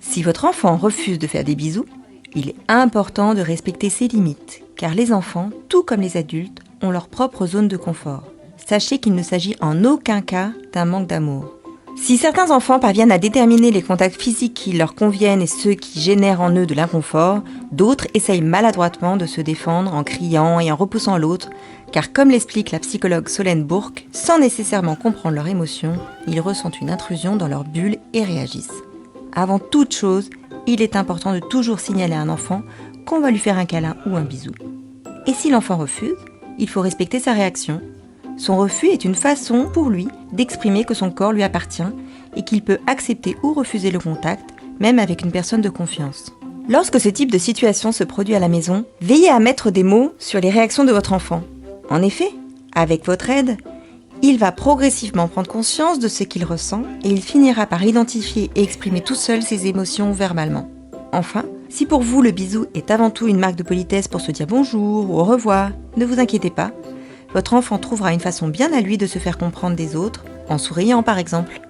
Si votre enfant refuse de faire des bisous, il est important de respecter ses limites, car les enfants, tout comme les adultes, ont leur propre zone de confort. Sachez qu'il ne s'agit en aucun cas d'un manque d'amour. Si certains enfants parviennent à déterminer les contacts physiques qui leur conviennent et ceux qui génèrent en eux de l'inconfort, d'autres essayent maladroitement de se défendre en criant et en repoussant l'autre, car comme l'explique la psychologue Solène Bourque, sans nécessairement comprendre leurs émotions, ils ressentent une intrusion dans leur bulle et réagissent. Avant toute chose, il est important de toujours signaler à un enfant qu'on va lui faire un câlin ou un bisou. Et si l'enfant refuse, il faut respecter sa réaction. Son refus est une façon pour lui d'exprimer que son corps lui appartient et qu'il peut accepter ou refuser le contact, même avec une personne de confiance. Lorsque ce type de situation se produit à la maison, veillez à mettre des mots sur les réactions de votre enfant. En effet, avec votre aide, il va progressivement prendre conscience de ce qu'il ressent et il finira par identifier et exprimer tout seul ses émotions verbalement. Enfin, si pour vous le bisou est avant tout une marque de politesse pour se dire bonjour ou au revoir, ne vous inquiétez pas, votre enfant trouvera une façon bien à lui de se faire comprendre des autres, en souriant par exemple.